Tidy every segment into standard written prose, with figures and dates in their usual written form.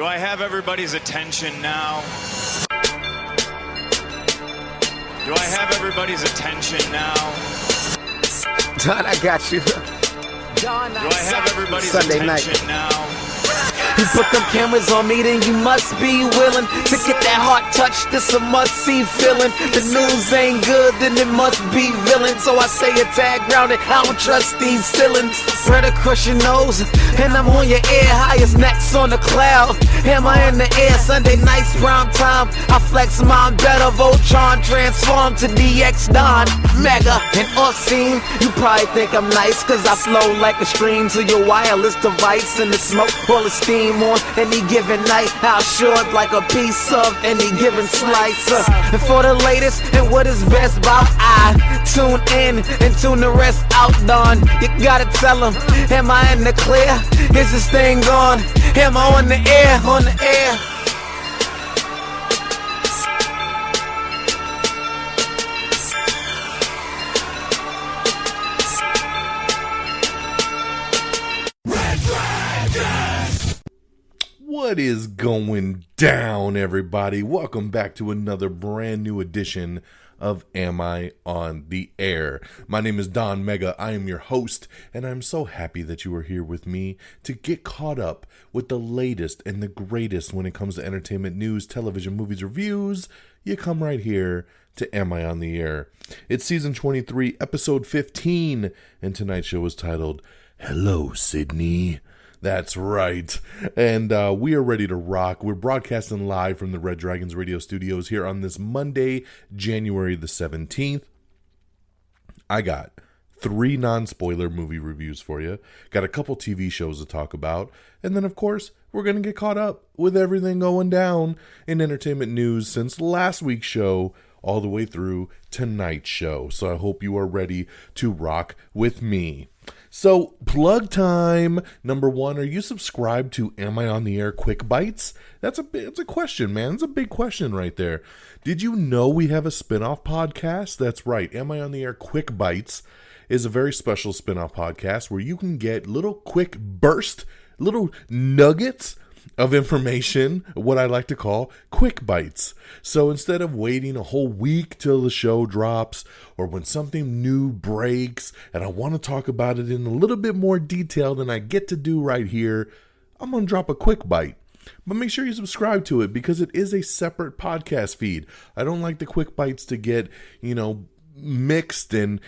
Do I have everybody's attention now? Do I have everybody's attention now? Don, I got you. Do I have everybody's Sunday attention night. now? You put them cameras on me, then you must be willing to get that heart touch. This a must-see feeling. The news ain't good, then it must be villain. So I say a tag grounded, I don't trust these ceilings. Spread across your nose, and I'm on your ear, high as necks on the cloud. Am I in the air? Sunday nights, prime time. I flex mine better, Voltron transform to DX Don Mega and Unseen. You probably think I'm nice, cause I flow like a stream to your wireless device, and the smoke full of steam on any given night. I'll short like a piece of any given slice. And for the latest and what is best about, I tune in and tune the rest out. Don, you gotta tell them, am I in the clear? Is this thing on? Am I on the air? On the air? What is going down, everybody? Welcome back to another brand new edition of Am I on the Air? My name is Don Mega. I am your host, and I'm so happy that you are here with me to get caught up with the latest and the greatest when it comes to entertainment news, television, movies, reviews. You come right here to Am I on the Air? It's season 23, episode 15, and tonight's show is titled Hello, Sidney. That's right. And we are ready to rock. We're broadcasting live from the Red Dragons radio studios here on this Monday, January the 17th. I got 3 non-spoiler movie reviews for you. Got a couple TV shows to talk about. And then, of course, we're going to get caught up with everything going down in entertainment news since last week's show all the way through tonight's show. So I hope you are ready to rock with me. So, plug time. Number 1, are you subscribed to Am I on the Air Quick Bites? It's a question, man. It's a big question right there. Did you know we have a spin-off podcast? That's right. Am I on the Air Quick Bites is a very special spin-off podcast where you can get little quick burst, little nuggets of information, what I like to call quick bites. So instead of waiting a whole week till the show drops or when something new breaks and I want to talk about it in a little bit more detail than I get to do right here, I'm going to drop a quick bite. But make sure you subscribe to it because it is a separate podcast feed. I don't like the quick bites to get, mixed and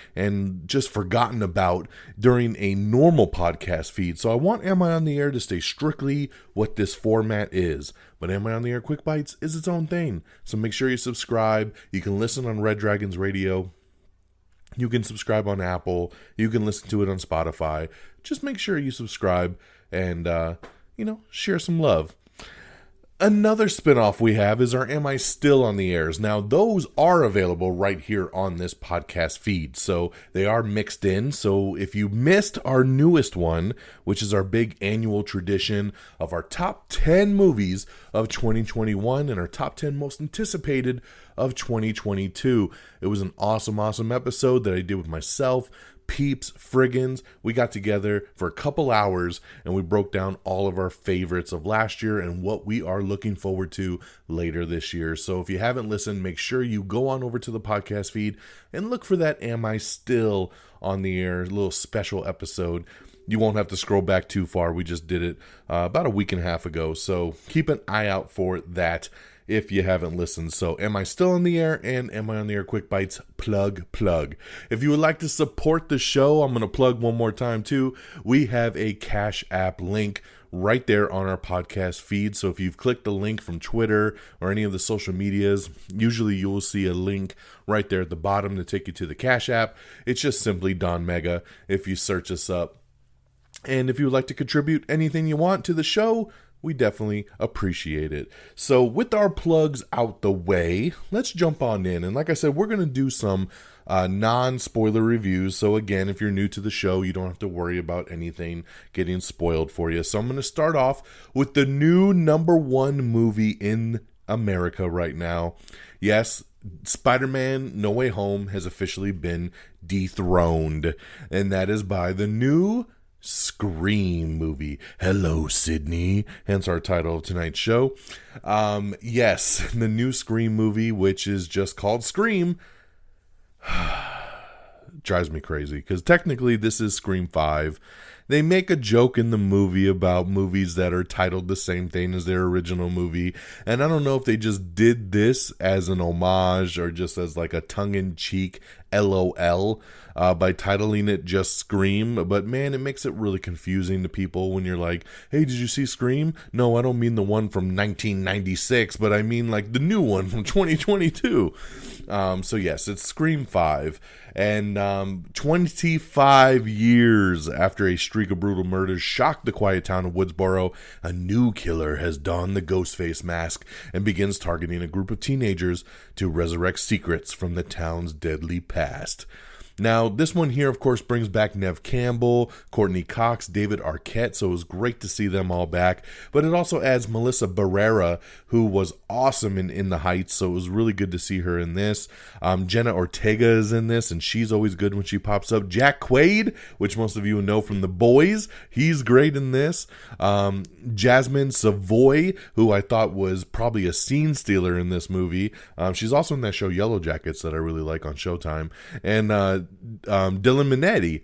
just forgotten about during a normal podcast feed. So I want Am I on the Air to stay strictly what this format is. But Am I on the Air Quick Bites is its own thing. So make sure you subscribe. You can listen on Red Dragons Radio. You can subscribe on Apple. You can listen to it on Spotify. Just make sure you subscribe and, share some love. Another spinoff we have is our Am I Still on the Airs. Now, those are available right here on this podcast feed, so they are mixed in. So if you missed our newest one, which is our big annual tradition of our top 10 movies of 2021 and our top 10 most anticipated of 2022, it was an awesome episode that I did with myself, Peeps, Friggins. We got together for a couple hours and we broke down all of our favorites of last year and what we are looking forward to later this year. So if you haven't listened, make sure you go on over to the podcast feed and look for that Am I Still on the Air little special episode. You won't have to scroll back too far. We just did it about a week and a half ago. So keep an eye out for that if you haven't listened. So Am I Still on the Air and Am I on the Air Quick Bites, plug. If you would like to support the show, I'm going to plug one more time too. We have a Cash App link right there on our podcast feed. So if you've clicked the link from Twitter or any of the social medias, usually you will see a link right there at the bottom to take you to the Cash App. It's just simply Don Mega if you search us up. And if you would like to contribute anything you want to the show, we definitely appreciate it. So with our plugs out the way, let's jump on in. And like I said, we're going to do some non-spoiler reviews. So again, if you're new to the show, you don't have to worry about anything getting spoiled for you. So I'm going to start off with the new number 1 movie in America right now. Yes, Spider-Man No Way Home has officially been dethroned. And that is by the new Scream movie. Hello, Sidney. Hence our title of tonight's show. Yes, the new Scream movie, which is just called Scream, drives me crazy because technically this is Scream 5. They make a joke in the movie about movies that are titled the same thing as their original movie. And I don't know if they just did this as an homage or just as like a tongue-in-cheek LOL by titling it just Scream. But man, it makes it really confusing to people when you're like, hey, did you see Scream? No, I don't mean the one from 1996, but I mean like the new one from 2022. So yes, it's Scream 5. And 25 years after a streak of brutal murders shocked the quiet town of Woodsboro, a new killer has donned the Ghostface mask and begins targeting a group of teenagers to resurrect secrets from the town's deadly past. Now, this one here, of course, brings back Neve Campbell, Courtney Cox, David Arquette, so it was great to see them all back. But it also adds Melissa Barrera, who was awesome in The Heights, so it was really good to see her in this. Jenna Ortega is in this, and she's always good when she pops up. Jack Quaid, which most of you know from The Boys, he's great in this. Jasmine Savoy, who I thought was probably a scene stealer in this movie. She's also in that show Yellow Jackets that I really like on Showtime. And Dylan Minetti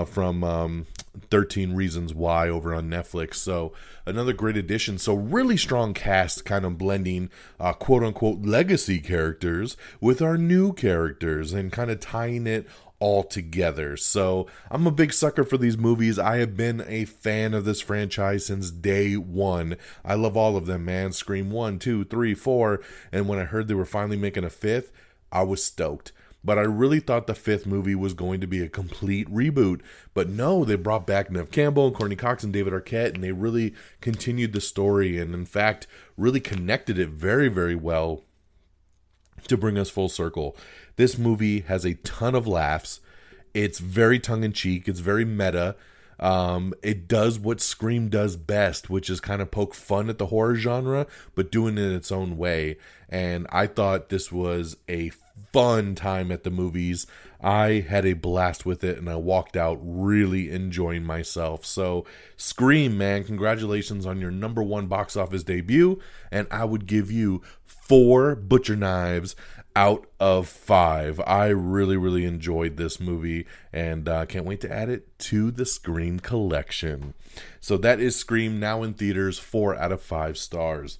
from 13 Reasons Why over on Netflix. So another great addition. So really strong cast, kind of blending quote unquote legacy characters with our new characters and kind of tying it all together. So I'm a big sucker for these movies. I have been a fan of this franchise since day one. I love all of them, man. Scream 1, 2, 3, 4. And when I heard they were finally making a fifth, I was stoked. But I really thought the fifth movie was going to be a complete reboot. But no, they brought back Neve Campbell and Courtney Cox and David Arquette, and they really continued the story and, in fact, really connected it very, very well to bring us full circle. This movie has a ton of laughs. It's very tongue-in-cheek. It's very meta. It does what Scream does best, which is kind of poke fun at the horror genre, but doing it in its own way. And I thought this was a fun time at the movies. I had a blast with it, and I walked out really enjoying myself. So, Scream, man, congratulations on your #1 box office debut, and I would give you 4 butcher knives out of 5. I really, really enjoyed this movie, and can't wait to add it to the Scream collection. So that is Scream, now in theaters, 4 out of 5 stars.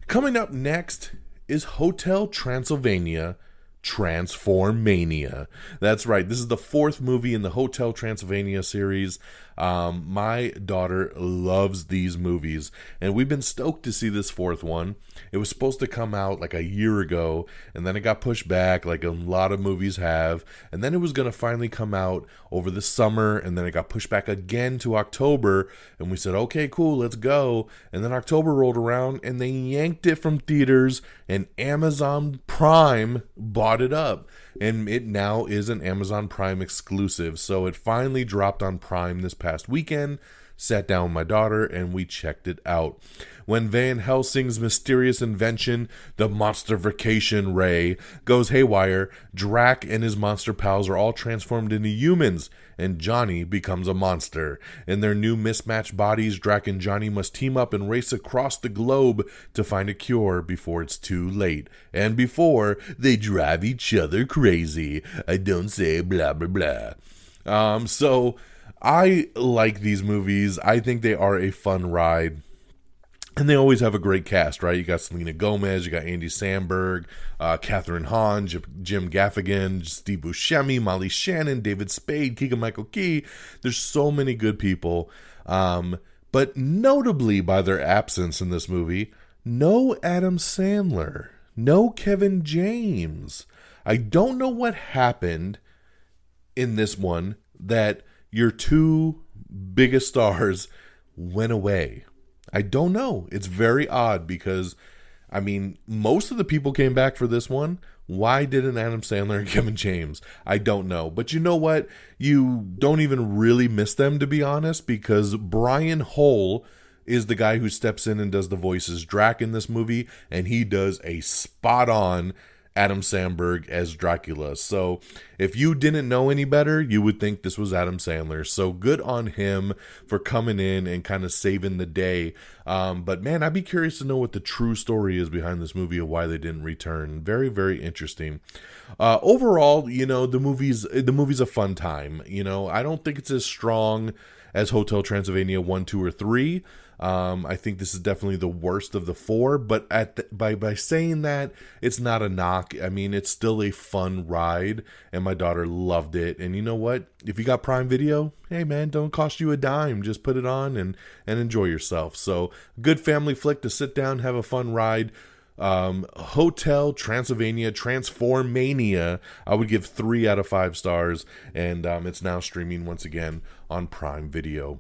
Coming up next is Hotel Transylvania, Transformania. That's right. This is the 4th movie in the Hotel Transylvania series. My daughter loves these movies, and we've been stoked to see this 4th one. It was supposed to come out like a year ago, and then it got pushed back like a lot of movies have, and then it was going to finally come out over the summer, and then it got pushed back again to October, and we said, okay, cool, let's go. And then October rolled around, and they yanked it from theaters, and Amazon Prime bought it up, and it now is an Amazon Prime exclusive. So it finally dropped on Prime this past weekend. Sat down with my daughter and we checked it out. When Van Helsing's mysterious invention, the monsterfication ray, goes haywire, Drac and his monster pals are all transformed into humans, and Johnny becomes a monster. In their new mismatched bodies, Drac and Johnny must team up and race across the globe to find a cure before it's too late, and before they drive each other crazy. I don't say blah blah blah. So I like these movies. I think they are a fun ride. And they always have a great cast, right? You got Selena Gomez, you got Andy Samberg, Catherine Hahn, Jim Gaffigan, Steve Buscemi, Molly Shannon, David Spade, Keegan-Michael Key. There's so many good people. But notably by their absence in this movie, no Adam Sandler, no Kevin James. I don't know what happened in this one that your 2 biggest stars went away. I don't know. It's very odd because, I mean, most of the people came back for this one. Why didn't Adam Sandler and Kevin James? I don't know. But you know what? You don't even really miss them, to be honest, because Brian Hull is the guy who steps in and does the voices Drac in this movie, and he does a spot-on Adam Sandberg as Dracula. So if you didn't know any better, you would think this was Adam Sandler. So good on him for coming in and kind of saving the day. But man, I'd be curious to know what the true story is behind this movie of why they didn't return. Very, very interesting. Overall, you know, the movie's a fun time. You know, I don't think it's as strong as Hotel Transylvania 1, 2, or 3. I think this is definitely the worst of the 4, but by saying that, it's not a knock. I mean, it's still a fun ride, and my daughter loved it. And you know what? If you got Prime Video, hey man, don't cost you a dime. Just put it on and enjoy yourself. So, good family flick to sit down, have a fun ride. Hotel Transylvania, Transformania, I would give 3 out of 5 stars, and it's now streaming once again on Prime Video.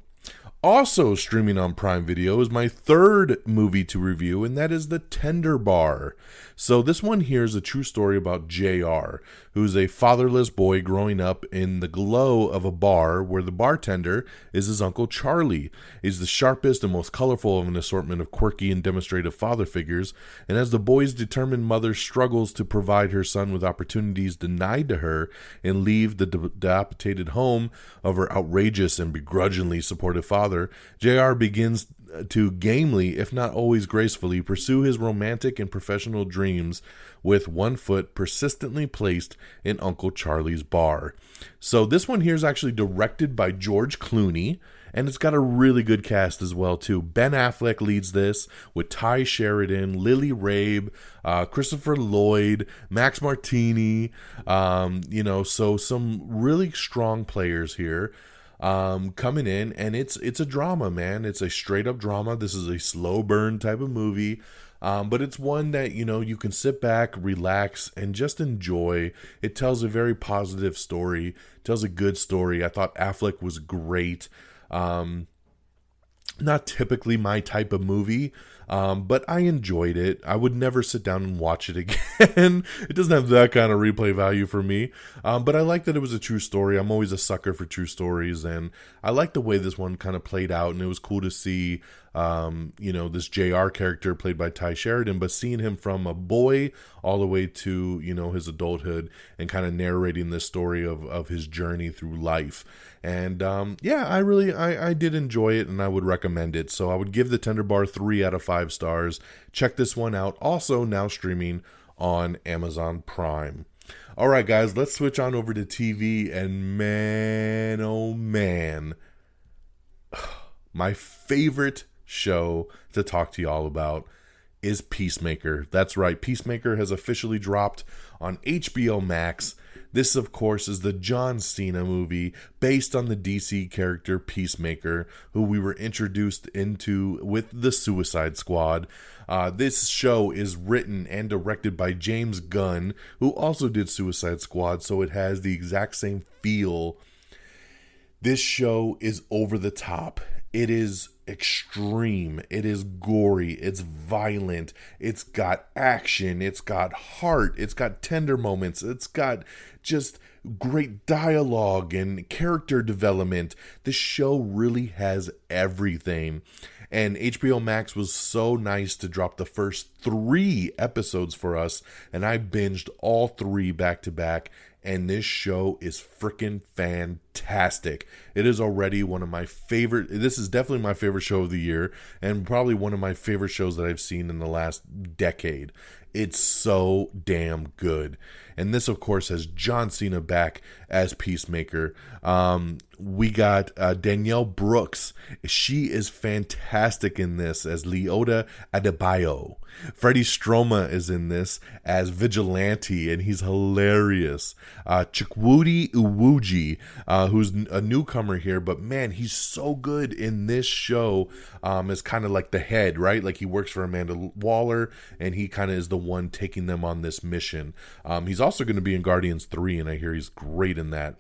Also streaming on Prime Video is my third movie to review, and that is The Tender Bar. So this one here is a true story about JR, who's a fatherless boy growing up in the glow of a bar where the bartender is his Uncle Charlie. He's the sharpest and most colorful of an assortment of quirky and demonstrative father figures, and as the boy's determined mother struggles to provide her son with opportunities denied to her and leave the dilapidated home of her outrageous and begrudgingly supportive father, JR begins to gamely, if not always gracefully, pursue his romantic and professional dreams with one foot persistently placed in Uncle Charlie's bar. So this one here is actually directed by George Clooney, and it's got a really good cast as well too. Ben Affleck leads this with Ty Sheridan, Lily Rabe, Christopher Lloyd, Max Martini, so some really strong players here coming in, and it's a drama, man. It's a straight up drama. This is a slow burn type of movie, but it's one that, you know, you can sit back, relax, and just enjoy. It tells a very positive story, it tells a good story. I thought Affleck was great. Not typically my type of movie, but I enjoyed it. I would never sit down and watch it again. It doesn't have that kind of replay value for me, but I like that it was a true story. I'm always a sucker for true stories, and I like the way this one kind of played out, and it was cool to see this JR character played by Ty Sheridan, but seeing him from a boy all the way to, you know, his adulthood and kind of narrating this story of his journey through life. And I did enjoy it, and I would recommend it. So I would give The Tender Bar 3 out of 5 stars. Check this one out. Also now streaming on Amazon Prime. All right, guys, let's switch on over to TV. And man, oh man, my favorite show to talk to y'all about is Peacemaker. That's right, Peacemaker has officially dropped on HBO Max. This, of course, is the John Cena movie based on the DC character Peacemaker, who we were introduced into with the Suicide Squad. This show is written and directed by James Gunn, who also did Suicide Squad, so it has the exact same feel. This show is over the top. It is extreme. It is gory. It's violent. It's got action. It's got heart. It's got tender moments. It's got just great dialogue and character development. The show really has everything. And HBO Max was so nice to drop the first 3 episodes for us, and I binged all 3 back to back. And this show is freaking fantastic. It is already one of my favorite. This is definitely my favorite show of the year, and probably one of my favorite shows that I've seen in the last decade. It's so damn good. And this, of course, has John Cena back as Peacemaker. We got Danielle Brooks. She is fantastic in this as Leota Adebayo. Freddie Stroma is in this as Vigilante, and he's hilarious. Chukwudi Iwuji, who's a newcomer here, but man, he's so good in this show as kind of like the head, right? Like he works for Amanda Waller, and he kind of is the one taking them on this mission. He's also going to be in Guardians 3, and I hear he's great in that.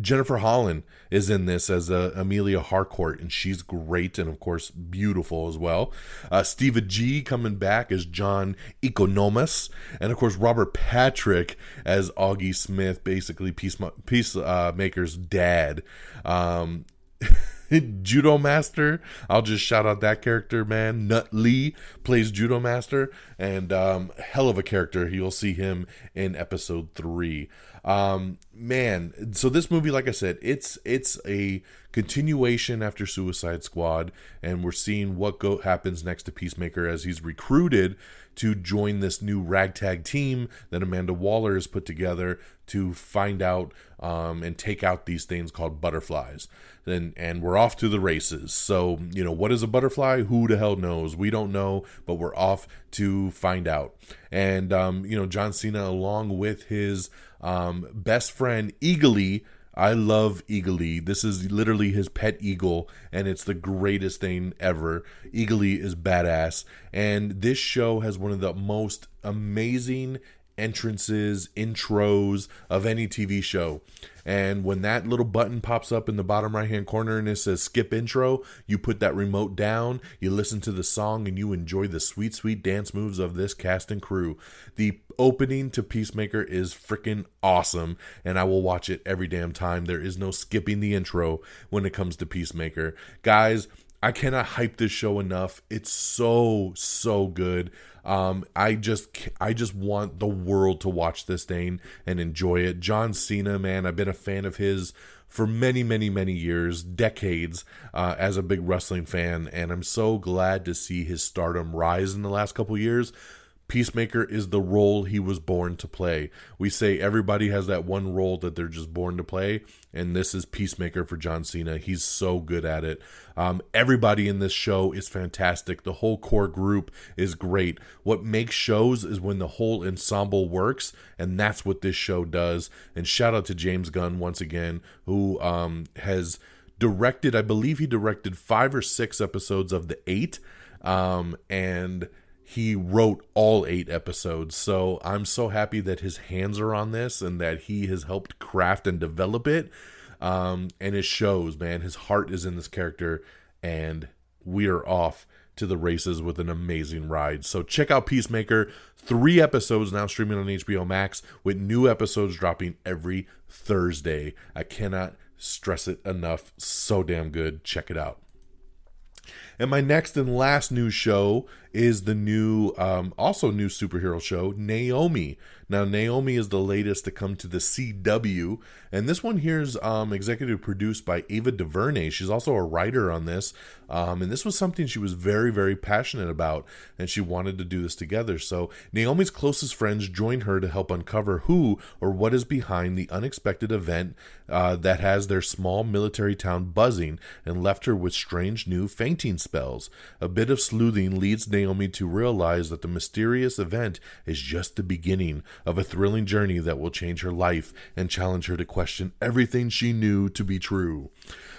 Jennifer Holland is in this as Amelia Harcourt, and she's great and, of course, beautiful as well. Steva G coming back as John Economus, and, of course, Robert Patrick as Augie Smith, basically Peacemaker's dad. Judo Master. I'll just shout out that character, man. Nut Lee plays Judo Master, and hell of a character. You'll see him in episode 3. Man, so this movie, like I said, it's a continuation after Suicide Squad, and we're seeing what happens next to Peacemaker as he's recruited to join this new ragtag team that Amanda Waller has put together to find out and take out these things called butterflies. And we're off to the races. So, what is a butterfly? Who the hell knows? We don't know, but we're off to find out. And, John Cena, along with his best friend, Eagly. I love Eagly. This is literally his pet eagle, and it's the greatest thing ever. Eagly is badass, and this show has one of the most amazing intros of any TV show. And when that little button pops up in the bottom right hand corner and it says skip intro, you put that remote down, you listen to the song, and you enjoy the sweet, sweet dance moves of this cast and crew. The opening to Peacemaker is freaking awesome, and I will watch it every damn time. There is no skipping the intro when it comes to Peacemaker. Guys, I cannot hype this show enough. It's so good. I just want the world to watch this thing and enjoy it. John Cena, man, I've been a fan of his for many years, decades, as a big wrestling fan, and I'm so glad to see his stardom rise in the last couple years. Peacemaker is the role he was born to play. We say everybody has that one role that they're just born to play, and this is Peacemaker for John Cena. He's so good at it. Everybody in this show is fantastic. The whole core group is great. What makes shows is when the whole ensemble works, and that's what this show does. And shout out to James Gunn once again, who has directed, I believe he directed 5 or 6 episodes of the 8, and he wrote all 8 episodes. So I'm so happy that his hands are on this and that he has helped craft and develop it. And it shows, man. His heart is in this character, and we are off to the races with an amazing ride. So check out Peacemaker. 3 episodes now streaming on HBO Max, with new episodes dropping every Thursday. I cannot stress it enough. So damn good. Check it out. And my next and last new show is the new, also new superhero show, Naomi. Now, Naomi is the latest to come to the CW, and this one here is executive produced by Ava DuVernay. She's also a writer on this, and this was something she was very passionate about, and she wanted to do this together. So Naomi's closest friends join her to help uncover who or what is behind the unexpected event that has their small military town buzzing and left her with strange new fainting spells. A bit of sleuthing leads Naomi to realize that the mysterious event is just the beginning of a thrilling journey that will change her life and challenge her to question everything she knew to be true.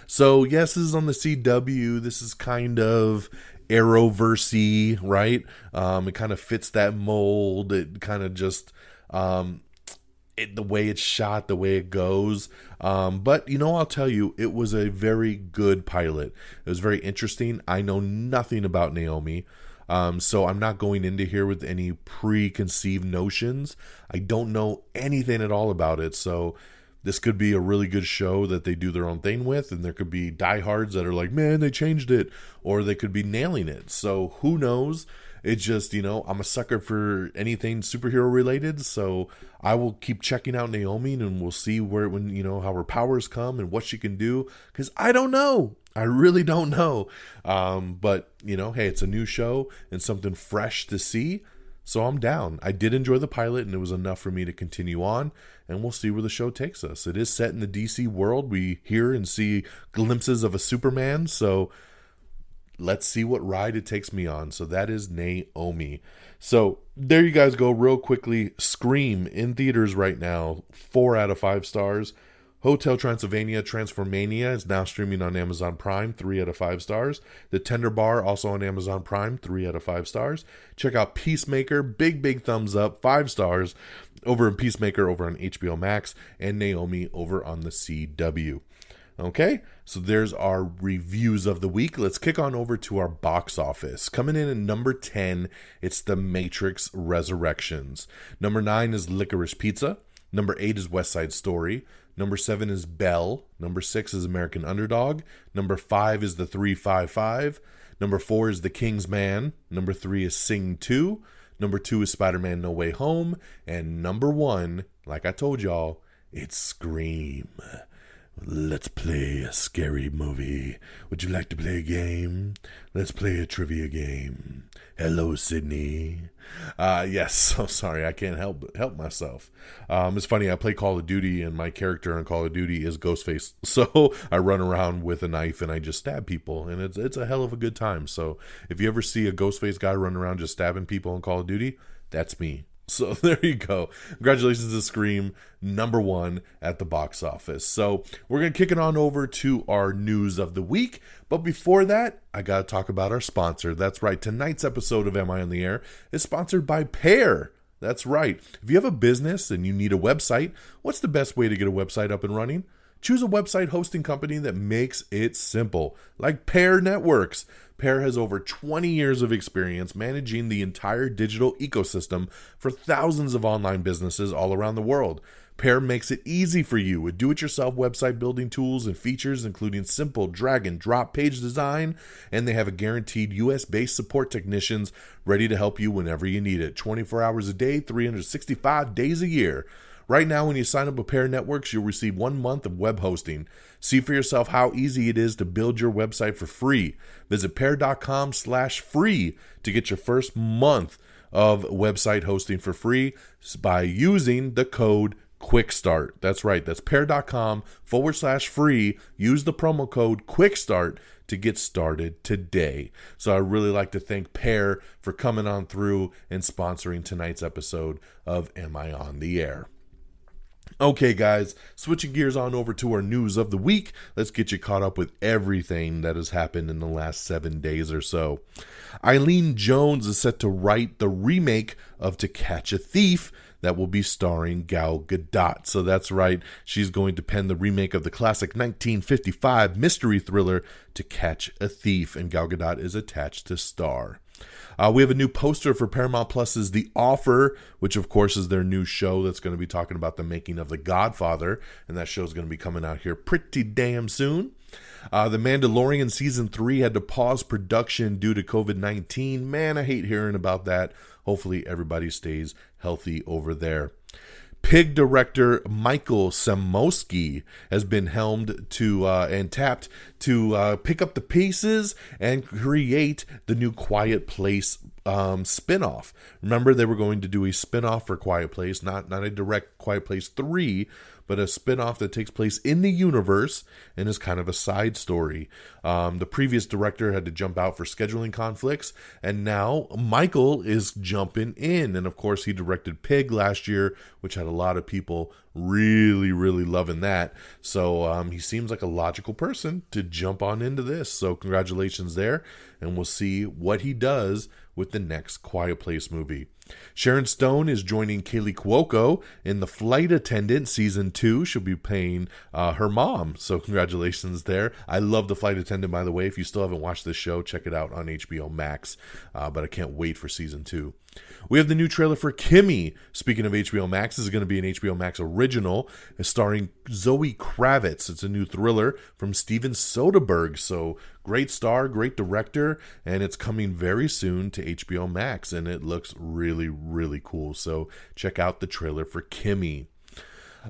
So yes, this is on the CW. This is kind of Arrowverse-y, right? It kind of fits that mold. It kind of just the way it's shot, the way it goes. But I'll tell you, it was a very good pilot. It was very interesting. I know nothing about Naomi. So I'm not going into here with any preconceived notions. I don't know anything at all about it. So this could be a really good show that they do their own thing with. And there could be diehards that are like, man, they changed it. Or they could be nailing it. So who knows? It's just, I'm a sucker for anything superhero related. So I will keep checking out Naomi, and we'll see how her powers come and what she can do. Because I don't know. I really don't know. But, hey, it's a new show and something fresh to see. So I'm down. I did enjoy the pilot, and it was enough for me to continue on. And we'll see where the show takes us. It is set in the DC world. We hear and see glimpses of a Superman. So let's see what ride it takes me on. So that is Naomi. So there you guys go. Real quickly, Scream in theaters right now. 4 out of 5 stars. Hotel Transylvania Transformania is now streaming on Amazon Prime, 3 out of 5 stars. The Tender Bar, also on Amazon Prime, 3 out of 5 stars. Check out Peacemaker, big thumbs up, 5 stars over in Peacemaker over on HBO Max, and Naomi over on the CW. Okay, so there's our reviews of the week. Let's kick on over to our box office. Coming in at number 10, it's The Matrix Resurrections. Number 9 is Licorice Pizza. Number 8 is West Side Story. Number 7 is Belle. Number 6 is American Underdog. Number 5 is The 355. Number 4 is The King's Man. Number 3 is Sing 2. Number 2 is Spider-Man No Way Home. And number 1, like I told y'all, it's Scream. Let's play a scary movie. Would you like to play a game? Let's play a trivia game. Hello, Sidney. Yes, so sorry, I can't help myself. It's funny, I play Call of Duty, and my character in Call of Duty is Ghostface. So I run around with a knife, and I just stab people, and it's a hell of a good time. So if you ever see a Ghostface guy run around just stabbing people in Call of Duty, that's me. So there you go. Congratulations to Scream, number 1 at the box office. So we're going to kick it on over to our news of the week. But before that, I got to talk about our sponsor. That's right. Tonight's episode of Am I on the Air is sponsored by Pear. That's right. If you have a business and you need a website, what's the best way to get a website up and running? Choose a website hosting company that makes it simple, like Pear Networks. Pear has over 20 years of experience managing the entire digital ecosystem for thousands of online businesses all around the world. Pear makes it easy for you with do-it-yourself website building tools and features, including simple drag-and-drop page design, and they have a guaranteed US-based support technicians ready to help you whenever you need it, 24 hours a day, 365 days a year. Right now, when you sign up with Pear Networks, you'll receive 1 month of web hosting. See for yourself how easy it is to build your website for free. Visit pear.com/free to get your first month of website hosting for free by using the code QUICKSTART. That's right. That's pear.com/free. Use the promo code QUICKSTART to get started today. So I really like to thank Pear for coming on through and sponsoring tonight's episode of Am I on the Air? Okay, guys, switching gears on over to our news of the week. Let's get you caught up with everything that has happened in the last 7 days or so. Eileen Jones is set to write the remake of To Catch a Thief that will be starring Gal Gadot. So that's right, she's going to pen the remake of the classic 1955 mystery thriller To Catch a Thief, and Gal Gadot is attached to star. We have a new poster for Paramount Plus's The Offer, which of course is their new show that's going to be talking about the making of The Godfather, and that show is going to be coming out here pretty damn soon. The Mandalorian Season 3 had to pause production due to COVID-19. Man, I hate hearing about that. Hopefully everybody stays healthy over there. Pig director Michael Samosky has been helmed to and tapped to pick up the pieces and create the new Quiet Place spinoff. Remember, they were going to do a spinoff for Quiet Place, not a direct Quiet Place 3, but a spinoff that takes place in the universe and is kind of a side story. The previous director had to jump out for scheduling conflicts, and now Michael is jumping in. And of course, he directed Pig last year, which had a lot of people really, really loving that. So he seems like a logical person to jump on into this. So congratulations there, and we'll see what he does with the next Quiet Place movie. Sharon Stone is joining Kaylee Cuoco in The Flight Attendant Season 2. She'll be playing her mom, so congratulations there. I love The Flight Attendant, by the way. If you still haven't watched this show, check it out on HBO Max, but I can't wait for Season 2. We have the new trailer for Kimmy. Speaking of HBO Max, this is going to be an HBO Max original starring Zoe Kravitz. It's a new thriller from Steven Soderbergh. So great star, great director, and it's coming very soon to HBO Max, and it looks really, really cool. So check out the trailer for Kimmy.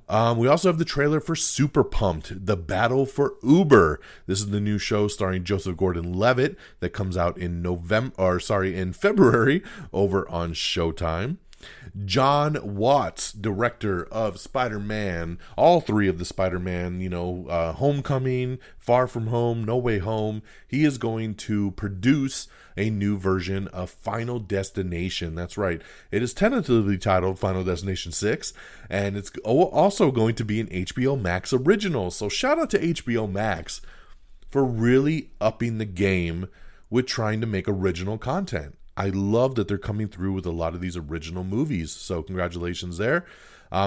We also have the trailer for Super Pumped, The Battle for Uber. This is the new show starring Joseph Gordon-Levitt that comes out in February over on Showtime. John Watts, director of Spider-Man, all three of the Spider-Man, Homecoming, Far From Home, No Way Home. He is going to produce a new version of Final Destination. That's right. It is tentatively titled Final Destination 6, and it's also going to be an HBO Max original. So shout out to HBO Max for really upping the game with trying to make original content. I love that they're coming through with a lot of these original movies. So congratulations there.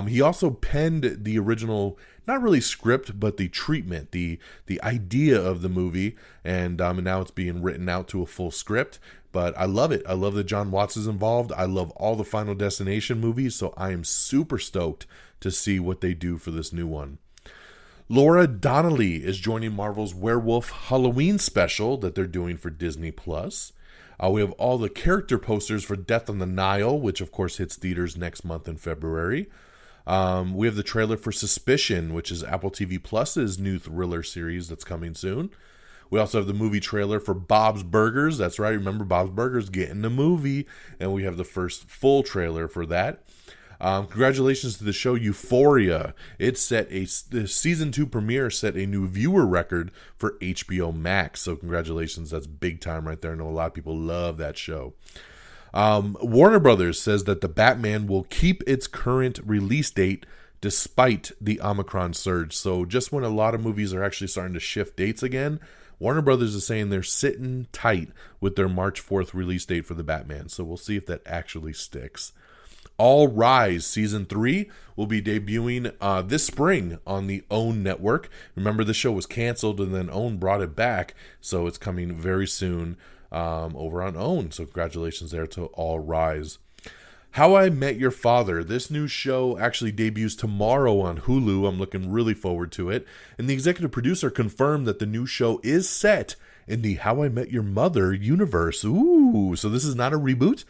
He also penned the original, not really script, but the treatment, the idea of the movie, and now it's being written out to a full script. But I love it. I love that John Watts is involved. I love all the Final Destination movies, so I am super stoked to see what they do for this new one. Laura Donnelly is joining Marvel's Werewolf Halloween special that they're doing for Disney+. We have all the character posters for Death on the Nile, which of course hits theaters next month in February. We have the trailer for Suspicion, which is Apple TV Plus's new thriller series that's coming soon. We also have the movie trailer for Bob's Burgers. That's right, remember Bob's Burgers getting a movie, and we have the first full trailer for that. Congratulations to the show Euphoria. The season 2 premiere set a new viewer record for HBO Max. So congratulations, that's big time right there. I know a lot of people love that show. Warner Brothers says that the Batman will keep its current release date despite the Omicron surge. So just when a lot of movies are actually starting to shift dates again, Warner Brothers is saying they're sitting tight with their March 4th release date for the Batman. So we'll see if that actually sticks. All Rise Season 3 will be debuting this spring on the OWN network. Remember, the show was canceled and then OWN brought it back, so it's coming very soon over on OWN. So congratulations there to All Rise. How I Met Your Father. This new show actually debuts tomorrow on Hulu. I'm looking really forward to it. And the executive producer confirmed that the new show is set in the How I Met Your Mother universe. Ooh, so this is not a reboot.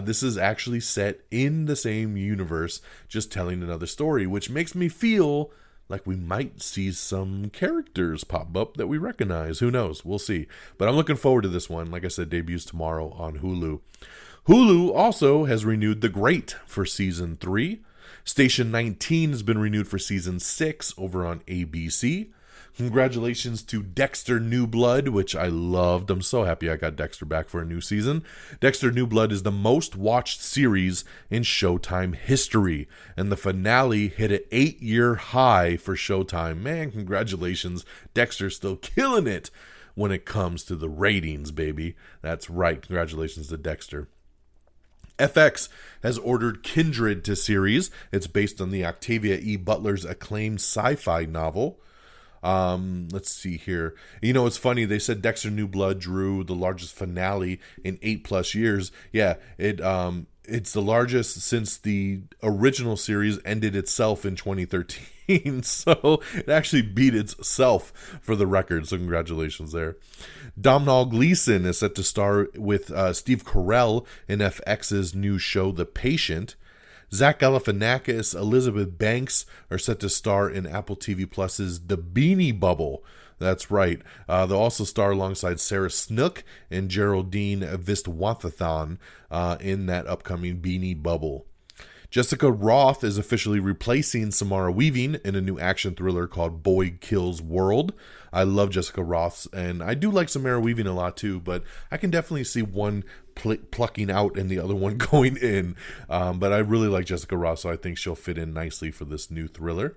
This is actually set in the same universe, just telling another story, which makes me feel like we might see some characters pop up that we recognize. Who knows? We'll see. But I'm looking forward to this one. Like I said, debuts tomorrow on Hulu. Hulu also has renewed The Great for Season 3. Station 19 has been renewed for Season 6 over on ABC. Congratulations to Dexter New Blood, which I loved. I'm so happy I got Dexter back for a new season. Dexter New Blood is the most watched series in Showtime history, and the finale hit an 8-year high for Showtime. Man, congratulations. Dexter's still killing it when it comes to the ratings, baby. That's right. Congratulations to Dexter. FX has ordered Kindred to series. It's based on the Octavia E. Butler's acclaimed sci-fi novel. Let's see here. You know, it's funny. They said Dexter New Blood drew the largest finale in 8+ years. Yeah, it's the largest since the original series ended itself in 2013. So it actually beat itself for the record. So congratulations there. Domhnall Gleeson is set to star with Steve Carell in FX's new show, The Patient. Zach Galifianakis, Elizabeth Banks are set to star in Apple TV Plus's The Beanie Bubble. That's right. They'll also star alongside Sarah Snook and Geraldine Viswanathan in that upcoming Beanie Bubble. Jessica Roth is officially replacing Samara Weaving in a new action thriller called Boy Kills World. I love Jessica Roth, and I do like Samara Weaving a lot too, but I can definitely see one plucking out and the other one going in. But I really like Jessica Roth, so I think she'll fit in nicely for this new thriller.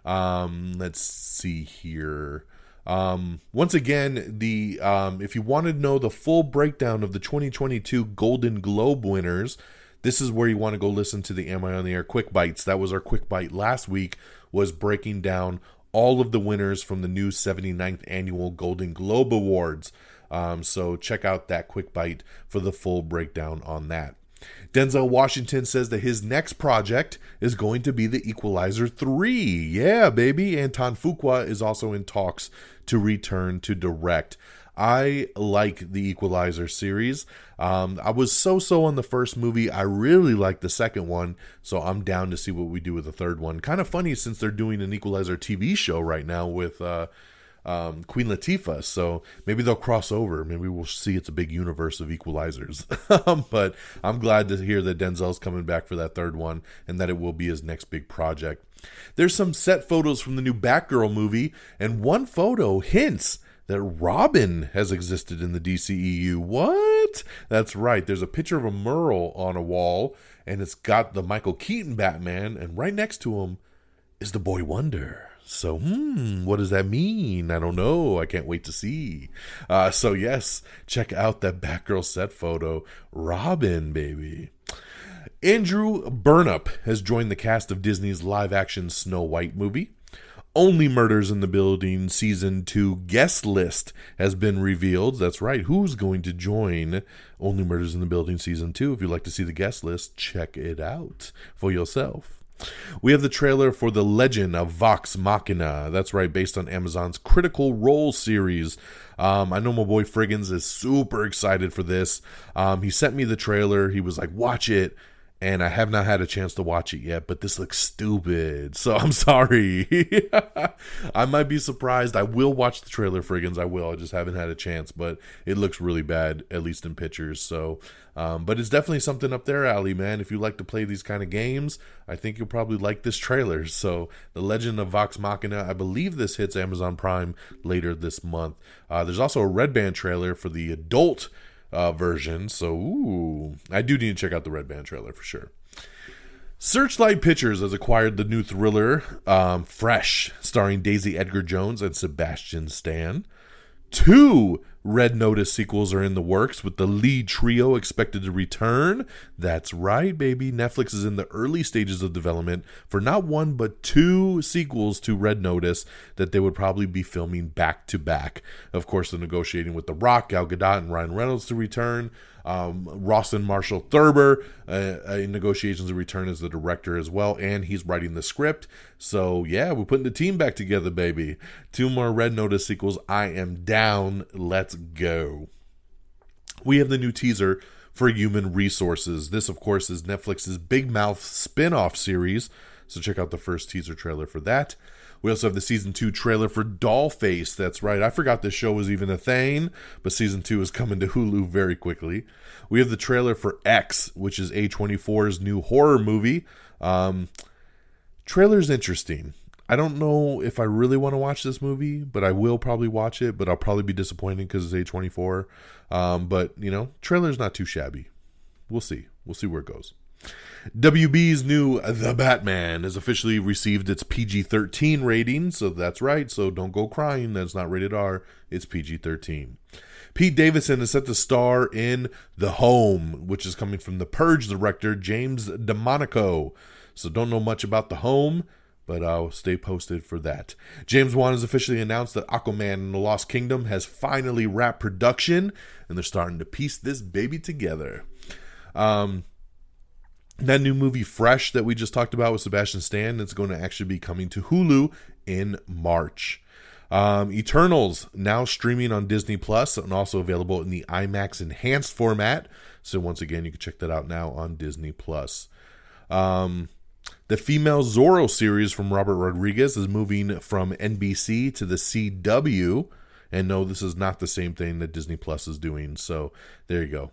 Let's see here. Once again, if you want to know the full breakdown of the 2022 Golden Globe winners, this is where you want to go listen to the Am I on the Air Quick Bites. That was our Quick Bite last week, was breaking down all of the winners from the new 79th Annual Golden Globe Awards. So check out that Quick Bite for the full breakdown on that. Denzel Washington says that his next project is going to be The Equalizer 3. Yeah, baby. Anton Fuqua is also in talks to return to direct. I like the Equalizer series. I was so on the first movie. I really like the second one, so I'm down to see what we do with the third one. Kind of funny since they're doing an Equalizer TV show right now with Queen Latifah, so maybe they'll cross over. Maybe we'll see it's a big universe of Equalizers. But I'm glad to hear that Denzel's coming back for that third one and that it will be his next big project. There's some set photos from the new Batgirl movie, and one photo hints that Robin has existed in the DCEU. What? That's right. There's a picture of a mural on a wall, and it's got the Michael Keaton Batman, and right next to him is the Boy Wonder. So, what does that mean? I don't know. I can't wait to see. So, yes, check out that Batgirl set photo. Robin, baby. Andrew Burnup has joined the cast of Disney's live-action Snow White movie. Only Murders in the Building Season 2 guest list has been revealed. That's right. Who's going to join Only Murders in the Building Season 2? If you'd like to see the guest list, check it out for yourself. We have the trailer for The Legend of Vox Machina. That's right, based on Amazon's Critical Role series. I know my boy Friggins is super excited for this. He sent me the trailer. He was like, watch it. And I have not had a chance to watch it yet, but this looks stupid. So I'm sorry. I might be surprised. I will watch the trailer, Friggins. I will. I just haven't had a chance, but it looks really bad, at least in pictures. So, but it's definitely something up their alley, man. If you like to play these kind of games, I think you'll probably like this trailer. So, The Legend of Vox Machina, I believe this hits Amazon Prime later this month. There's also a Red Band trailer for the adult version, so I do need to check out the Red Band trailer for sure. Searchlight Pictures has acquired the new thriller Fresh, starring Daisy Edgar Jones and Sebastian Stan. 2 Red Notice sequels are in the works, with the lead trio expected to return. That's right, baby. Netflix is in the early stages of development for not 1 but 2 sequels to Red Notice that they would probably be filming back to back. Of course, they're negotiating with The Rock, Gal Gadot, and Ryan Reynolds to return. Rawson Marshall Thurber in negotiations to return as the director as well, and he's writing the script. So yeah, we're putting the team back together, baby. 2 more Red Notice sequels. I am down. Let's go. We have the new teaser for Human Resources. This, of course, is Netflix's Big Mouth spin-off series, so check out the first teaser trailer for that. We also have the Season 2 trailer for Dollface. That's right. I forgot this show was even a thing, but Season 2 is coming to Hulu very quickly. We have the trailer for X, which is A24's new horror movie. Trailer's interesting. I don't know if I really want to watch this movie, but I will probably watch it, but I'll probably be disappointed because it's A24. But, you know, trailer's not too shabby. We'll see. We'll see where it goes. WB's new The Batman has officially received its PG-13 rating, so that's right, so don't go crying, that's not rated R, it's PG-13. Pete Davidson is set to star in The Home, which is coming from The Purge director James DeMonico, so don't know much about The Home, but I'll stay posted for that. James Wan has officially announced that Aquaman and the Lost Kingdom has finally wrapped production, and they're starting to piece this baby together. That new movie Fresh that we just talked about with Sebastian Stan, it's going to actually be coming to Hulu in March. Eternals now streaming on Disney Plus and also available in the IMAX enhanced format. So once again, you can check that out now on Disney Plus. The female Zorro series from Robert Rodriguez is moving from NBC to the CW. And no, this is not the same thing that Disney Plus is doing. So there you go.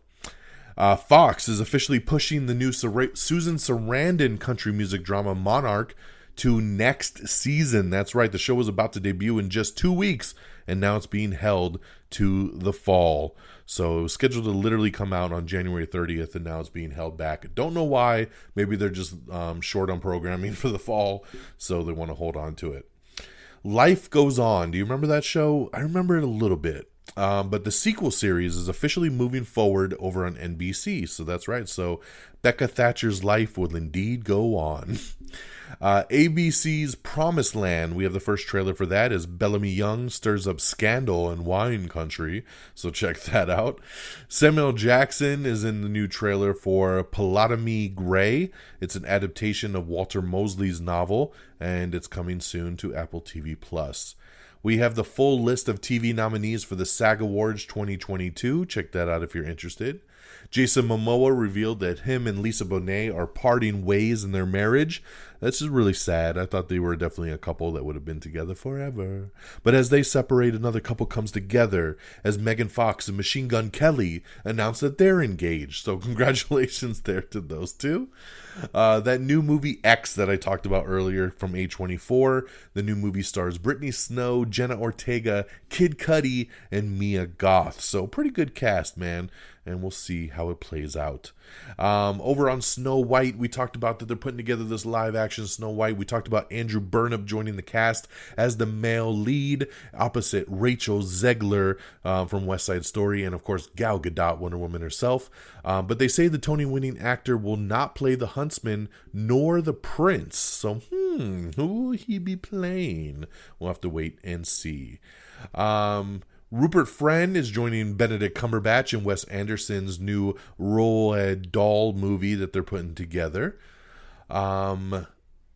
Fox is officially pushing the new Susan Sarandon country music drama Monarch to next season. That's right, the show was about to debut in just 2 weeks, and now it's being held to the fall. So it was scheduled to literally come out on January 30th, and now it's being held back. Don't know why. Maybe they're just short on programming for the fall, so they want to hold on to it. Life Goes On. Do you remember that show? I remember it a little bit. But the sequel series is officially moving forward over on NBC. So that's right. So Becca Thatcher's life will indeed go on. ABC's Promised Land. We have the first trailer for that as Bellamy Young stirs up scandal in wine country. So check that out. Samuel Jackson is in the new trailer for Ptolemy Gray. It's an adaptation of Walter Mosley's novel, and it's coming soon to Apple TV+. We have the full list of TV nominees for the SAG Awards 2022. Check that out if you're interested. Jason Momoa revealed that him and Lisa Bonet are parting ways in their marriage. That's just really sad. I thought they were definitely a couple that would have been together forever. But as they separate, another couple comes together as Megan Fox and Machine Gun Kelly announce that they're engaged. So congratulations there to those two. That new movie X that I talked about earlier from A24. The new movie stars Brittany Snow, Jenna Ortega, Kid Cudi, and Mia Goth. So pretty good cast, man. And we'll see how it plays out. Over on Snow White, we talked about that they're putting together this live-action live-action Snow White. We talked about Andrew Burnham joining the cast as the male lead, opposite Rachel Zegler from West Side Story, and of course Gal Gadot, Wonder Woman herself. But they say the Tony-winning actor will not play the Huntsman nor the Prince. So, who will he be playing? We'll have to wait and see. Rupert Friend is joining Benedict Cumberbatch in Wes Anderson's new Roald Dahl movie that they're putting together.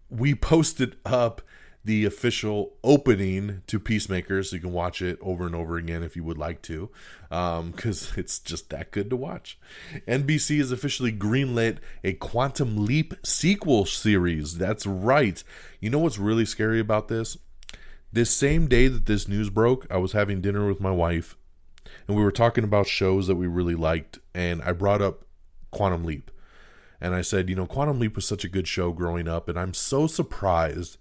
We posted up the official opening to Peacemaker, so you can watch it over and over again if you would like to, because it's just that good to watch. NBC has officially greenlit a Quantum Leap sequel series. That's right. You know what's really scary about this? This same day that this news broke, I was having dinner with my wife, and we were talking about shows that we really liked, and I brought up Quantum Leap. And I said, Quantum Leap was such a good show growing up, and I'm so surprised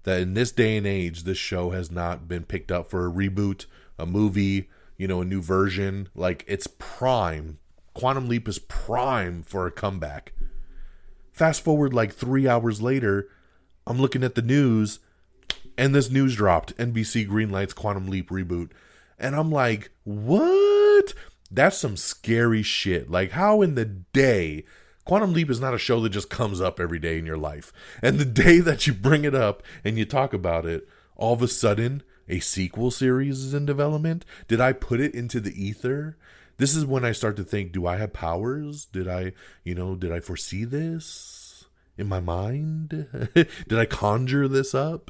that in this day and age, this show has not been picked up for a reboot, a movie, a new version. Like, it's prime. Quantum Leap is prime for a comeback. Fast forward like 3 hours later, I'm looking at the news, and this news dropped. NBC greenlights Quantum Leap reboot. And I'm like, what? That's some scary shit. Like, how in the day... Quantum Leap is not a show that just comes up every day in your life. And the day that you bring it up and you talk about it, all of a sudden, a sequel series is in development? Did I put it into the ether? This is when I start to think, do I have powers? Did I foresee this in my mind? Did I conjure this up?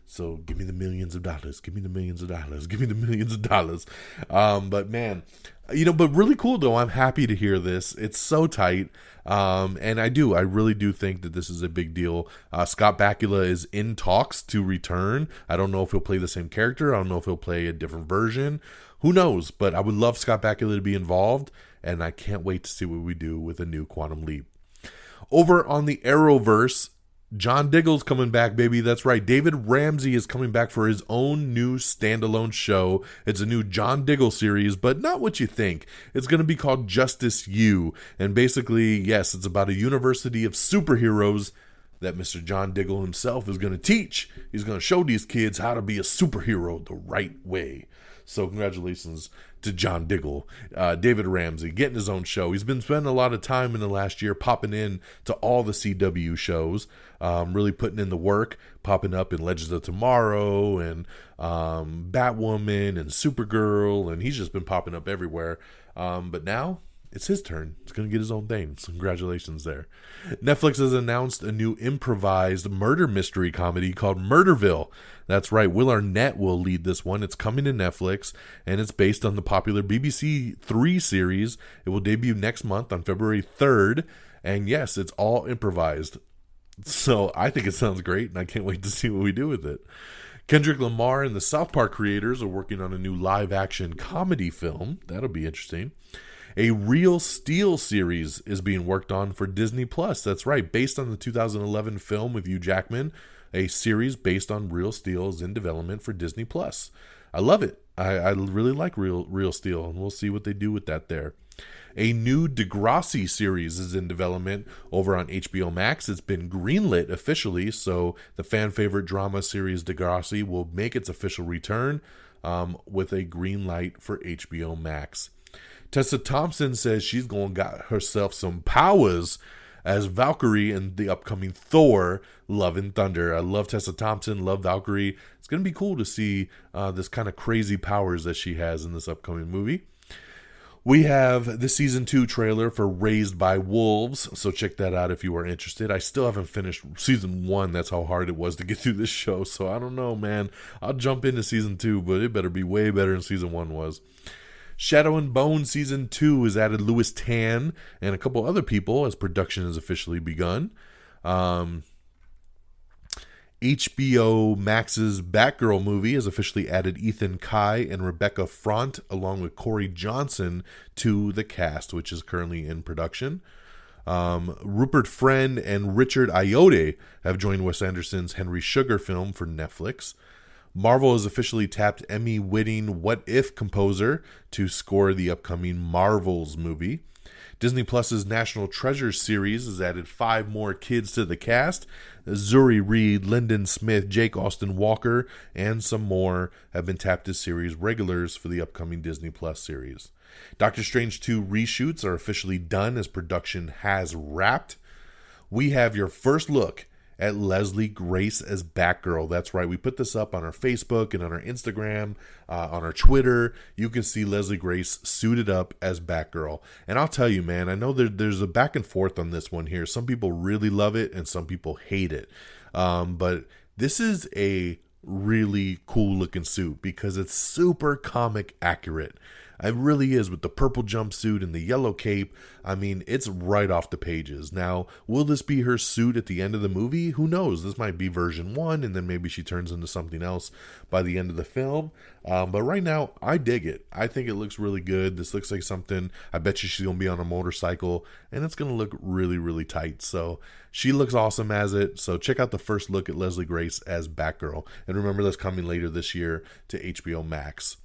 So give me the millions of dollars. Give me the millions of dollars. Give me the millions of dollars. But man... but really cool though. I'm happy to hear this. It's so tight. And I really do think that this is a big deal. Scott Bakula is in talks to return. I don't know if he'll play the same character. I don't know if he'll play a different version. Who knows? But I would love Scott Bakula to be involved. And I can't wait to see what we do with a new Quantum Leap. Over on the Arrowverse, John Diggle's coming back, baby. That's right. David Ramsey is coming back for his own new standalone show. It's a new John Diggle series, but not what you think. It's going to be called Justice U. And basically, yes, it's about a university of superheroes that Mr. John Diggle himself is going to teach. He's going to show these kids how to be a superhero the right way. So congratulations to John Diggle. David Ramsey getting his own show. He's been spending a lot of time in the last year popping in to all the CW shows, really putting in the work, popping up in Legends of Tomorrow and Batwoman and Supergirl, and he's just been popping up everywhere. But now it's his turn. He's going to get his own thing. So congratulations there. Netflix has announced a new improvised murder mystery comedy called Murderville. That's right. Will Arnett will lead this one. It's coming to Netflix, and it's based on the popular BBC 3 series. It will debut next month on February 3rd. And yes, it's all improvised. So I think it sounds great, and I can't wait to see what we do with it. Kendrick Lamar and the South Park creators are working on a new live-action comedy film. That'll be interesting. A Real Steel series is being worked on for Disney+. That's right. Based on the 2011 film with Hugh Jackman, a series based on Real Steel is in development for Disney+. I love it. I really like Real Steel, and we'll see what they do with that there. A new Degrassi series is in development over on HBO Max. It's been greenlit officially, so the fan-favorite drama series Degrassi will make its official return with a green light for HBO Max. Tessa Thompson says she's going to got herself some powers as Valkyrie in the upcoming Thor Love and Thunder. I love Tessa Thompson, love Valkyrie. It's going to be cool to see this kind of crazy powers that she has in this upcoming movie. We have the season 2 trailer for Raised by Wolves, so check that out if you are interested. I still haven't finished season 1. That's how hard it was to get through this show, so I don't know, man. I'll jump into season 2, but it better be way better than season 1 was. Shadow and Bone Season 2 has added Louis Tan and a couple other people as production has officially begun. HBO Max's Batgirl movie has officially added Ethan Kai and Rebecca Front along with Corey Johnson to the cast, which is currently in production. Rupert Friend and Richard Ayoade have joined Wes Anderson's Henry Sugar film for Netflix. Marvel has officially tapped Emmy-winning What If composer to score the upcoming Marvels movie. Disney Plus's National Treasure series has added 5 more kids to the cast. Zuri Reed, Lyndon Smith, Jake Austin Walker, and some more have been tapped as series regulars for the upcoming Disney Plus series. Doctor Strange 2 reshoots are officially done as production has wrapped. We have your first look at Leslie Grace as Batgirl. That's right. We put this up on our Facebook and on our Instagram, on our Twitter. You can see Leslie Grace suited up as Batgirl. And I'll tell you, man, I know there's a back and forth on this one here. Some people really love it and some people hate it. But this is a really cool looking suit because it's super comic accurate. It really is, with the purple jumpsuit and the yellow cape. I mean, it's right off the pages. Now, will this be her suit at the end of the movie? Who knows? This might be version 1, and then maybe she turns into something else by the end of the film. But right now, I dig it. I think it looks really good. This looks like something, I bet you she's going to be on a motorcycle, and it's going to look really, really tight. So she looks awesome as it. So check out the first look at Leslie Grace as Batgirl. And remember, that's coming later this year to HBO Max.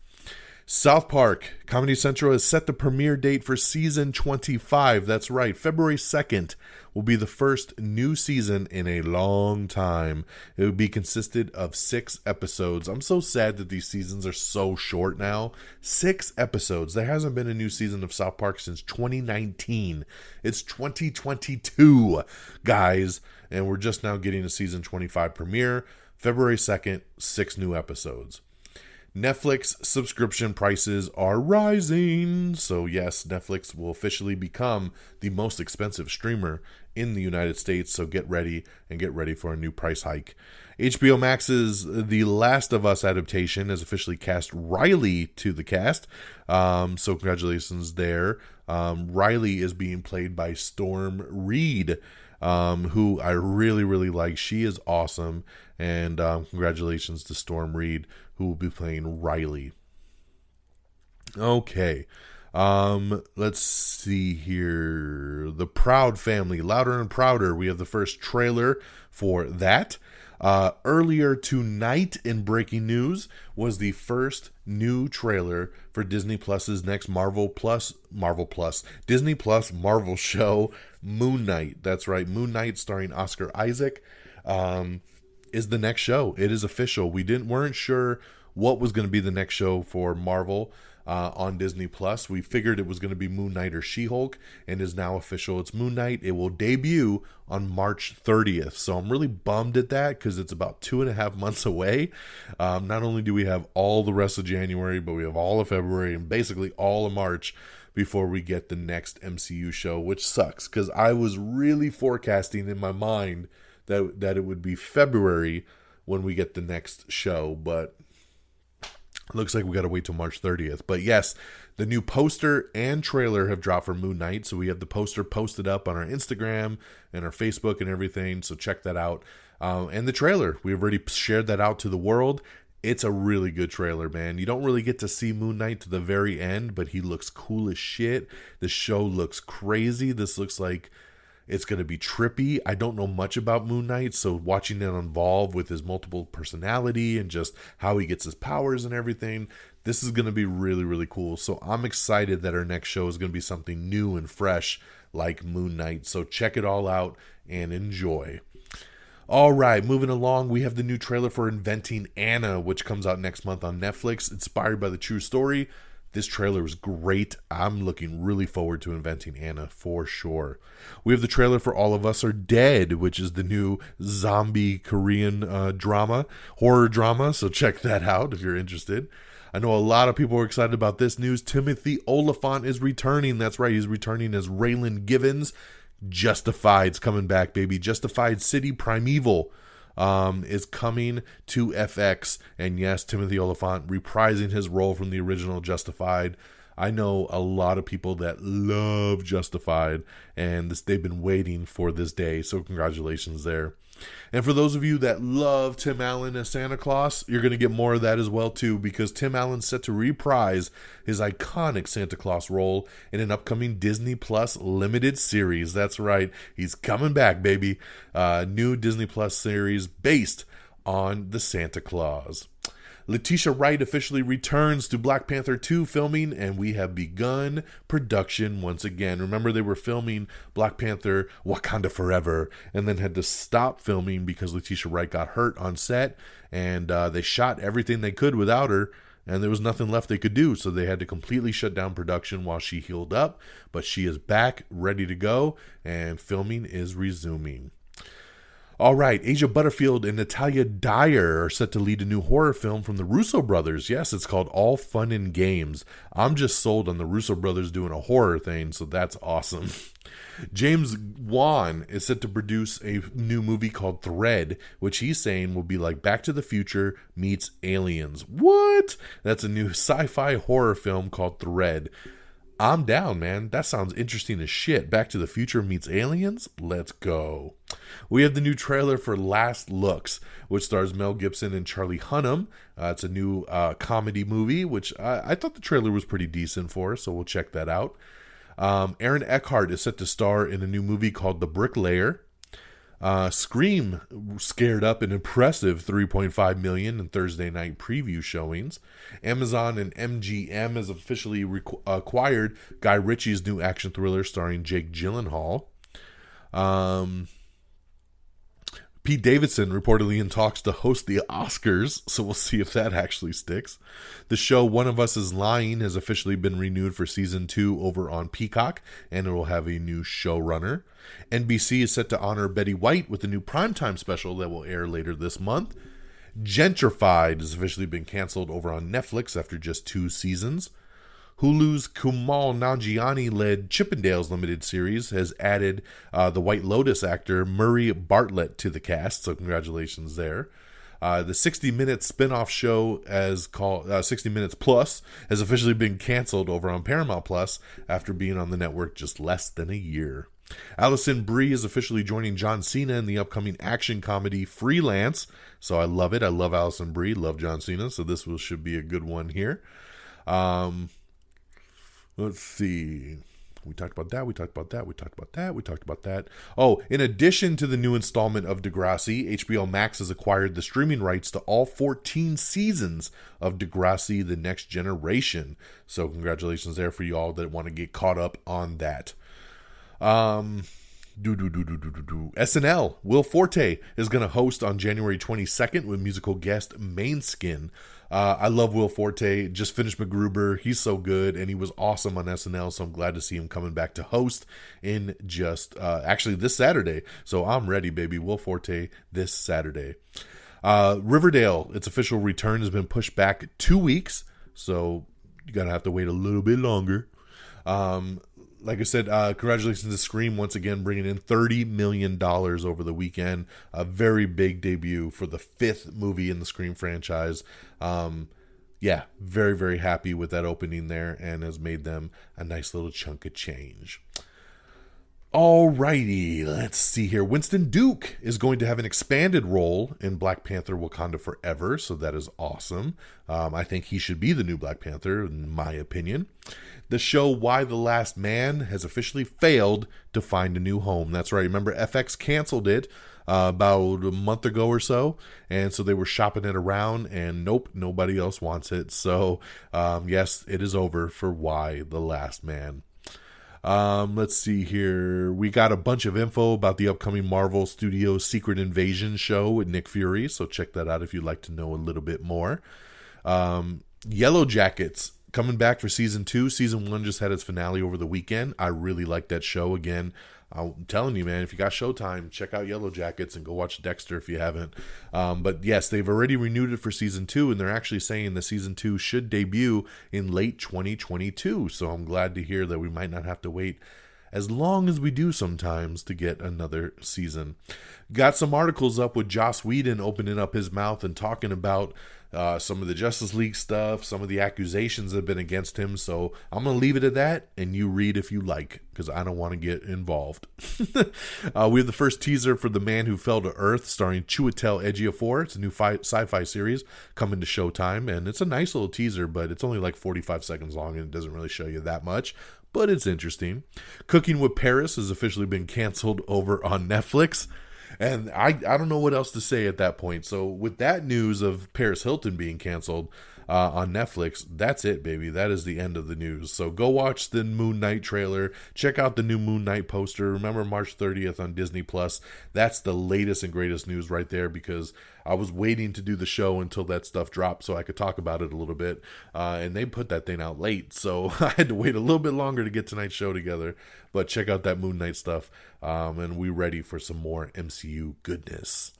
South Park, Comedy Central has set the premiere date for season 25. That's right, February 2nd will be the first new season in a long time. It would be consisted of 6 episodes. I'm so sad that these seasons are so short now. 6 episodes. There hasn't been a new season of South Park since 2019. It's 2022, guys, and we're just now getting a season 25 premiere. February 2nd, 6 new episodes. Netflix subscription prices are rising. So yes, Netflix will officially become the most expensive streamer in the United States. So get ready for a new price hike. HBO Max's The Last of Us adaptation has officially cast Riley to the cast. So congratulations there. Riley is being played by Storm Reed, who I really, really like. She is awesome. And congratulations to Storm Reed, who will be playing Riley. Okay. Let's see here. The Proud Family, Louder and Prouder. We have the first trailer for that. Earlier tonight in breaking news was the first new trailer for Disney Plus's next Disney Plus Marvel show, Moon Knight. That's right, Moon Knight starring Oscar Isaac is the next show. It is official. We weren't sure what was going to be the next show for Marvel on Disney Plus. We figured it was going to be Moon Knight or She-Hulk, and is now official. It's Moon Knight. It will debut on March 30th. So I'm really bummed at that because it's about 2.5 months away. Not only do we have all the rest of January, but we have all of February and basically all of March before we get the next MCU show, which sucks because I was really forecasting in my mind that it would be February when we get the next show, but looks like we got to wait till March 30th. But yes, the new poster and trailer have dropped for Moon Knight. So we have the poster posted up on our Instagram and our Facebook and everything. So check that out. And the trailer, we've already shared that out to the world. It's a really good trailer, man. You don't really get to see Moon Knight to the very end, but he looks cool as shit. The show looks crazy. This looks like it's going to be trippy. I don't know much about Moon Knight, so watching it involved with his multiple personality and just how he gets his powers and everything, this is going to be really, really cool. So I'm excited that our next show is going to be something new and fresh like Moon Knight. So check it all out and enjoy. All right, moving along, we have the new trailer for Inventing Anna, which comes out next month on Netflix, inspired by the true story. This trailer is great. I'm looking really forward to Inventing Anna for sure. We have the trailer for All of Us Are Dead, which is the new zombie Korean horror drama. So check that out if you're interested. I know a lot of people are excited about this news. Timothy Olyphant is returning. That's right, he's returning as Raylan Givens. Justified's coming back, baby. Justified City Primeval is coming to FX, and yes, Timothy Olyphant reprising his role from the original Justified. I know a lot of people that love Justified, and they've been waiting for this day, so congratulations there. And for those of you that love Tim Allen as Santa Claus, you're going to get more of that as well too, because Tim Allen's set to reprise his iconic Santa Claus role in an upcoming Disney Plus limited series. That's right, he's coming back, baby. New Disney Plus series based on the Santa Claus. Leticia Wright officially returns to Black Panther 2 filming, and we have begun production once again. Remember, they were filming Black Panther Wakanda Forever and then had to stop filming because Leticia Wright got hurt on set, and they shot everything they could without her, and there was nothing left they could do, so they had to completely shut down production while she healed up. But she is back, ready to go, and filming is resuming. All right, Asia Butterfield and Natalia Dyer are set to lead a new horror film from the Russo brothers. Yes, it's called All Fun and Games. I'm just sold on the Russo brothers doing a horror thing, so that's awesome. James Wan is set to produce a new movie called Thread, which he's saying will be like Back to the Future meets Aliens. What? That's a new sci-fi horror film called Thread. I'm down, man. That sounds interesting as shit. Back to the Future meets Aliens? Let's go. We have the new trailer for Last Looks, which stars Mel Gibson and Charlie Hunnam. It's a new comedy movie, which I thought the trailer was pretty decent for, so we'll check that out. Aaron Eckhart is set to star in a new movie called The Bricklayer. Scream scared up an impressive $3.5 million in Thursday night preview showings. Amazon and MGM has officially acquired Guy Ritchie's new action thriller starring Jake Gyllenhaal. Pete Davidson reportedly in talks to host the Oscars, so we'll see if that actually sticks. The show One of Us is Lying has officially been renewed for season 2 over on Peacock, and it will have a new showrunner. NBC is set to honor Betty White with a new primetime special that will air later this month. Gentrified has officially been canceled over on Netflix after just 2 seasons. Hulu's Kumail Nanjiani-led Chippendales limited series has added the White Lotus actor Murray Bartlett to the cast, so congratulations there. The 60-minute spin-off show called 60 Minutes Plus has officially been canceled over on Paramount Plus after being on the network just less than a year. Alison Brie is officially joining John Cena in the upcoming action comedy Freelance, so I love it. I love Alison Brie, love John Cena, so this should be a good one here. Let's see. We talked about that. Oh, in addition to the new installment of Degrassi, HBO Max has acquired the streaming rights to all 14 seasons of Degrassi: The Next Generation. So congratulations there for y'all that want to get caught up on that. SNL. Will Forte is going to host on January 22nd with musical guest Mainskin. I love Will Forte. Just finished MacGruber. He's so good, and he was awesome on SNL, so I'm glad to see him coming back to host in just, actually this Saturday. So I'm ready, baby. Will Forte this Saturday. Riverdale, its official return has been pushed back 2 weeks, so you're going to have to wait a little bit longer. Like I said, congratulations to Scream once again bringing in $30 million over the weekend. A very big debut for the 5th movie in the Scream franchise. Yeah, very, very happy with that opening there and has made them a nice little chunk of change. Alrighty, let's see here. Winston Duke is going to have an expanded role in Black Panther Wakanda Forever, so that is awesome. I think he should be the new Black Panther, in my opinion. The show Why the Last Man has officially failed to find a new home. That's right. Remember, FX canceled it about a month ago or so, and so they were shopping it around, and nope, nobody else wants it. So, yes, it is over for Why the Last Man. Let's see here. We got a bunch of info about the upcoming Marvel Studios Secret Invasion show with Nick Fury, so check that out if you'd like to know a little bit more. Yellow Jackets coming back for season 2. Season 1 just had its finale over the weekend. I really like that show. Again, I'm telling you, man, if you got Showtime, check out Yellow Jackets and go watch Dexter if you haven't. But yes, they've already renewed it for season 2, and they're actually saying the season 2 should debut in late 2022. So I'm glad to hear that we might not have to wait as long as we do sometimes to get another season. Got some articles up with Joss Whedon opening up his mouth and talking about some of the Justice League stuff, some of the accusations that have been against him. So I'm going to leave it at that, and you read if you like, because I don't want to get involved. We have the first teaser for The Man Who Fell to Earth, starring Chiwetel Ejiofor. It's a new sci-fi series coming to Showtime, and it's a nice little teaser, but it's only like 45 seconds long, and it doesn't really show you that much. But it's interesting. Cooking with Paris has officially been canceled over on Netflix. And I don't know what else to say at that point. So with that news of Paris Hilton being canceled on Netflix, that's it, baby. That is the end of the news. So go watch the Moon Knight trailer. Check out the new Moon Knight poster. Remember March 30th on Disney Plus. That's the latest and greatest news right there, because I was waiting to do the show until that stuff dropped so I could talk about it a little bit. And they put that thing out late, so I had to wait a little bit longer to get tonight's show together. But check out that Moon Knight stuff, and we're ready for some more MCU goodness.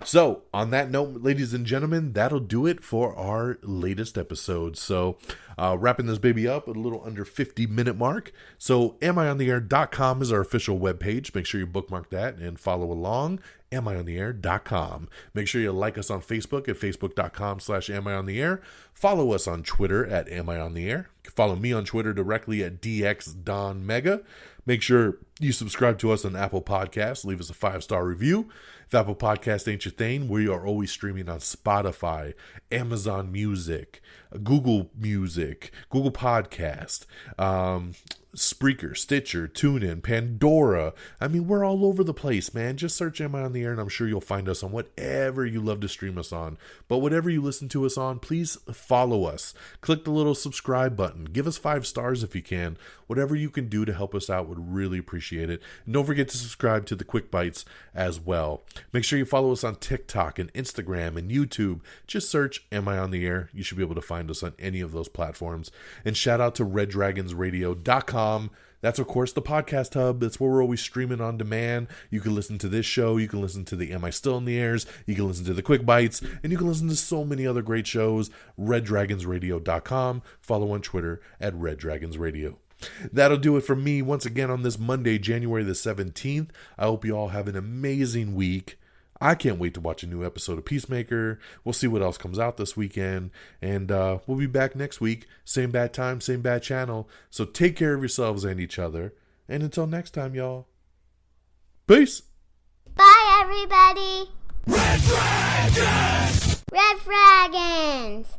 So, on that note, ladies and gentlemen, that'll do it for our latest episode. So, wrapping this baby up at a little under 50-minute mark. So, amiontheair.com is our official webpage. Make sure you bookmark that and follow along. amiontheair.com. Make sure you like us on Facebook at facebook.com/amiontheair. Follow us on Twitter at amiontheair. Follow me on Twitter directly at dxdonmega. Make sure you subscribe to us on Apple Podcasts. Leave us a 5-star review. If Apple Podcast ain't your thing, we are always streaming on Spotify, Amazon Music, Google Music, Google Podcast, Spreaker, Stitcher, TuneIn, Pandora. I mean, we're all over the place, man. Just search Am I on the Air, and I'm sure you'll find us on whatever you love to stream us on. But whatever you listen to us on, please follow us. Click the little subscribe button. Give us 5 stars if you can. Whatever you can do to help us out, would really appreciate it. And don't forget to subscribe to the Quick Bites as well. Make sure you follow us on TikTok and Instagram and YouTube. Just search Am I on the Air? You should be able to find us on any of those platforms. And shout out to reddragonsradio.com. That's, of course, the podcast hub. That's where we're always streaming on demand. You can listen to this show. You can listen to the Am I Still in the Airs? You can listen to the Quick Bites. And you can listen to so many other great shows. reddragonsradio.com. Follow on Twitter at reddragonsradio. That'll do it for me once again on this Monday, January the 17th. I hope you all have an amazing week. I can't wait to watch a new episode of Peacemaker. We'll see what else comes out this weekend. And we'll be back next week. Same bad time, same bad channel. So take care of yourselves and each other. And until next time, y'all. Peace. Bye, everybody. Red Dragons! Red Dragons!